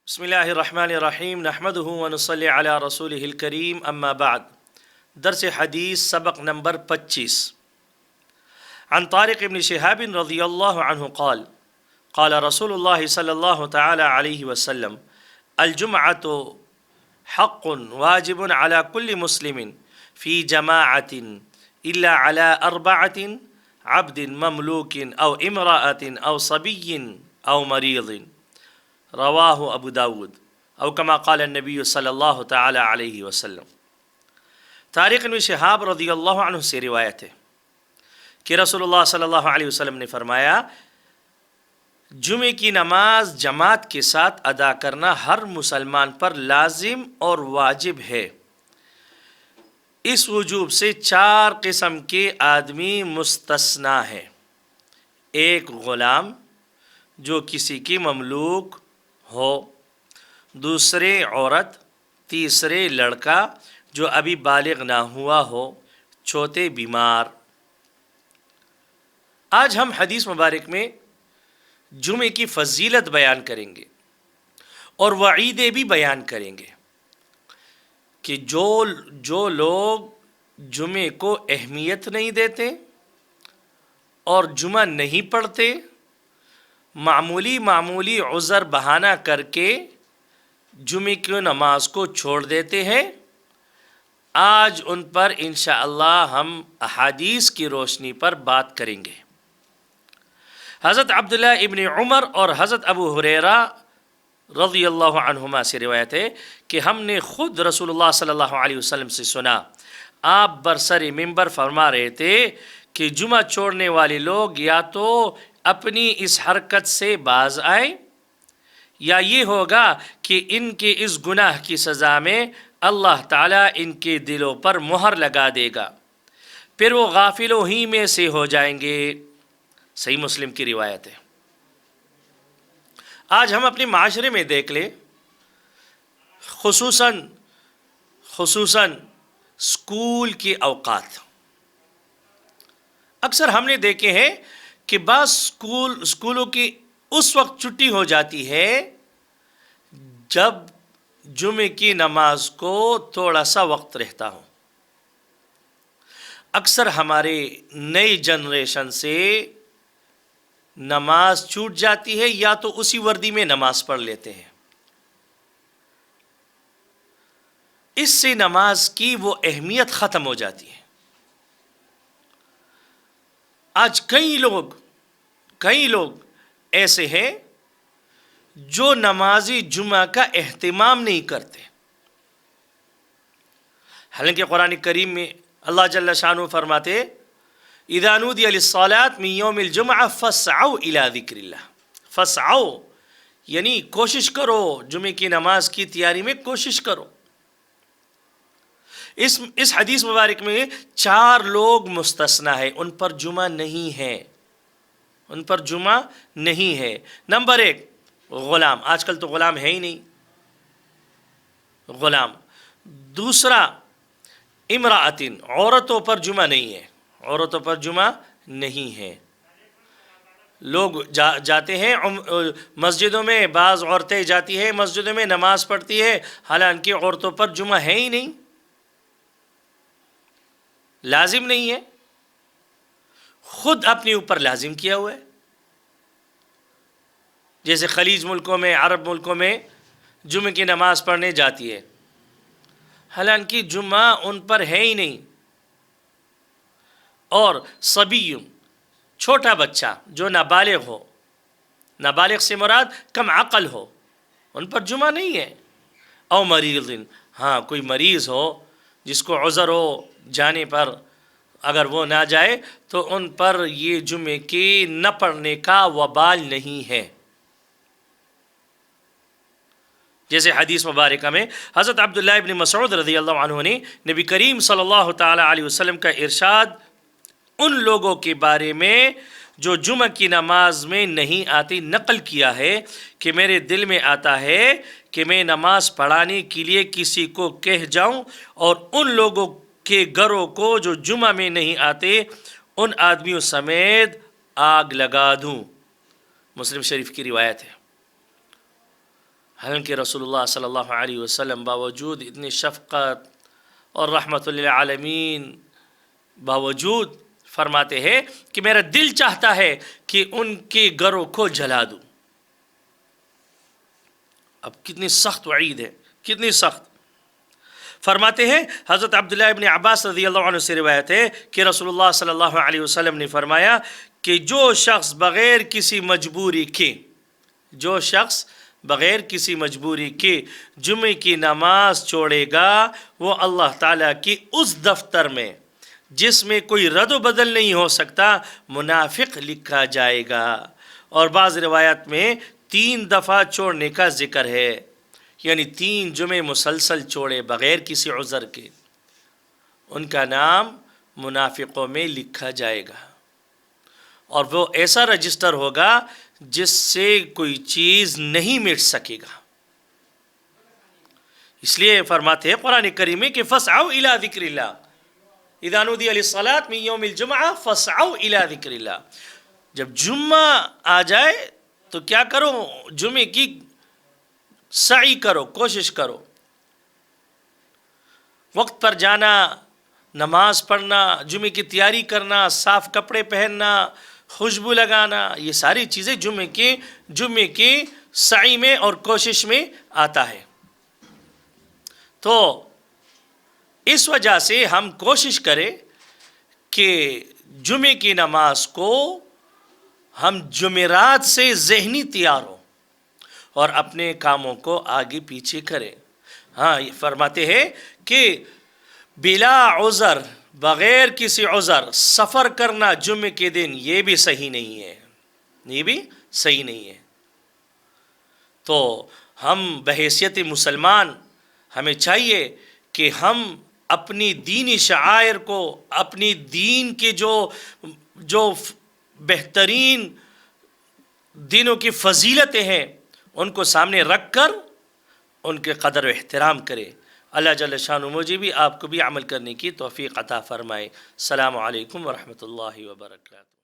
بسم الرحمن الرحیم نحمده ونصلی علی رسوله الکریم اما بعد درس حدیث سبق نمبر 25 عن طارق بن شهاب رضی اللہ عنہ قال قال رسول اللہ صلی اللہ تعالی علیہ وسلم الجمعة حق واجب على كل مسلم في جماعة إلا على 4 عبد مملوك أو امرأة أو صبي أو مريض رواہ ابو داود او کما قال النبی صلی اللہ تعالی علیہ وسلم۔ طارق بن شہاب رضی اللہ عنہ سے روایت ہے کہ رسول اللہ صلی اللہ علیہ وسلم نے فرمایا جمعے کی نماز جماعت کے ساتھ ادا کرنا ہر مسلمان پر لازم اور واجب ہے۔ اس وجوب سے 4 قسم کے آدمی مستثنا ہیں۔ ایک غلام جو کسی کی مملوک ہو، دوسرے عورت، تیسرے لڑکا جو ابھی بالغ نہ ہوا ہو، چوتھے بیمار۔ آج ہم حدیث مبارک میں جمعے کی فضیلت بیان کریں گے اور وعیدیں بھی بیان کریں گے کہ جو لوگ جمعے کو اہمیت نہیں دیتے اور جمعہ نہیں پڑھتے، معمولی عذر بہانہ کر کے جمعے کی نماز کو چھوڑ دیتے ہیں، آج ان پر انشاءاللہ ہم احادیث کی روشنی پر بات کریں گے۔ حضرت عبداللہ ابن عمر اور حضرت ابو ہریرہ رضی اللہ عنہما سے روایت ہے کہ ہم نے خود رسول اللہ صلی اللہ علیہ وسلم سے سنا، آپ برسر منبر فرما رہے تھے کہ جمعہ چھوڑنے والے لوگ یا تو اپنی اس حرکت سے باز آئیں یا یہ ہوگا کہ ان کے اس گناہ کی سزا میں اللہ تعالیٰ ان کے دلوں پر مہر لگا دے گا، پھر وہ غافلوں ہی میں سے ہو جائیں گے۔ صحیح مسلم کی روایت ہے۔ آج ہم اپنے معاشرے میں دیکھ لیں، خصوصاً اسکول کے اوقات، اکثر ہم نے دیکھے ہیں کہ بعض اسکولوں کی اس وقت چھٹی ہو جاتی ہے جب جمعے کی نماز کو تھوڑا سا وقت رہتا ہو۔ اکثر ہمارے نئی جنریشن سے نماز چھوٹ جاتی ہے یا تو اسی وردی میں نماز پڑھ لیتے ہیں، اس سے نماز کی وہ اہمیت ختم ہو جاتی ہے۔ آج کئی لوگ ایسے ہیں جو نمازی جمعہ کا اہتمام نہیں کرتے، حالانکہ قرآن کریم میں اللہ جل شانہ فرماتے اذا نودی للصلاة من یوم الجمعہ فاسعوا الى ذکر اللہ۔ فاسعوا یعنی کوشش کرو، جمعے کی نماز کی تیاری میں کوشش کرو۔ اس حدیث مبارک میں 4 لوگ مستثنا ہے، ان پر جمعہ نہیں ہے۔ نمبر 1 غلام، آج کل تو غلام ہے ہی نہیں، غلام۔ دوسرا امرأتن، عورتوں پر جمعہ نہیں ہے، لوگ جاتے ہیں مسجدوں میں، بعض عورتیں جاتی ہیں مسجدوں میں نماز پڑھتی ہے، حالانکہ عورتوں پر جمعہ ہے ہی نہیں، لازم نہیں ہے، خود اپنے اوپر لازم کیا ہوا ہے۔ جیسے خلیج ملکوں میں، عرب ملکوں میں جمعہ کی نماز پڑھنے جاتی ہے، حالانکہ جمعہ ان پر ہے ہی نہیں۔ اور صبی، چھوٹا بچہ جو نابالغ ہو، نابالغ سے مراد کم عقل ہو، ان پر جمعہ نہیں ہے۔ او مریض، ہاں کوئی مریض ہو جس کو عذر ہو جانے پر، اگر وہ نہ جائے تو ان پر یہ جمعے کی نہ پڑھنے کا وبال نہیں ہے۔ جیسے حدیث مبارکہ میں حضرت عبداللہ ابن مسعود رضی اللہ عنہ نے نبی کریم صلی اللہ تعالی علیہ وسلم کا ارشاد ان لوگوں کے بارے میں جو جمعہ کی نماز میں نہیں آتی نقل کیا ہے کہ میرے دل میں آتا ہے کہ میں نماز پڑھانے کے لیے کسی کو کہہ جاؤں اور ان لوگوں کے گھروں کو جو جمعہ میں نہیں آتے ان آدمیوں سمیت آگ لگا دوں۔ مسلم شریف کی روایت ہے۔ حالانکہ رسول اللہ صلی اللہ علیہ وسلم باوجود اتنی شفقت اور رحمت للعالمین باوجود فرماتے ہیں کہ میرا دل چاہتا ہے کہ ان کے گھروں کو جلا دوں. اب کتنی سخت وعید ہے، کتنی سخت. فرماتے ہیں حضرت عبداللہ ابن عباس رضی اللہ عنہ سے روایت ہے کہ رسول اللہ صلی اللہ علیہ وسلم نے فرمایا کہ جو شخص بغیر کسی مجبوری کے جمعے کی نماز چھوڑے گا، وہ اللہ تعالیٰ کی اس دفتر میں جس میں کوئی رد و بدل نہیں ہو سکتا منافق لکھا جائے گا. اور بعض روایات میں 3 دفعہ چھوڑنے کا ذکر ہے، یعنی 3 جمعے مسلسل چھوڑے بغیر کسی عذر کے، ان کا نام منافقوں میں لکھا جائے گا، اور وہ ایسا رجسٹر ہوگا جس سے کوئی چیز نہیں مٹ سکے گا. اس لیے فرماتے ہیں قرآن کریم میں کہ فَاسْعَوْا إِلَىٰ ذِكْرِ اللَّهِ اِذَا نُودِيَ لِلصَّلَاةِ مِن يَوْمِ الْجُمْعَةِ فَاسْعَوْا إِلَىٰ ذِكْرِ اللَّهِ. جب جمعہ آ جائے تو کیا کرو؟ جمعے کی سعی کرو، کوشش کرو، وقت پر جانا، نماز پڑھنا، جمعے کی تیاری کرنا، صاف کپڑے پہننا، خوشبو لگانا، یہ ساری چیزیں جمعے کی سعی میں اور کوشش میں آتا ہے. تو اس وجہ سے ہم کوشش کریں کہ جمعے کی نماز کو ہم جمعرات سے ذہنی تیار ہوں اور اپنے کاموں کو آگے پیچھے کریں. ہاں، یہ فرماتے ہیں کہ بلا عذر، بغیر کسی عذر سفر کرنا جمعے کے دن یہ بھی صحیح نہیں ہے. تو ہم بحیثیت مسلمان ہمیں چاہیے کہ ہم اپنی دینی شعائر کو، اپنی دین کے جو بہترین دینوں کی فضیلتیں ہیں ان کو سامنے رکھ کر ان کے قدر و احترام کرے. اللہ جل شانہ مجھے بھی آپ کو بھی عمل کرنے کی توفیق عطا فرمائے. السلام علیکم ورحمۃ اللہ وبرکاتہ.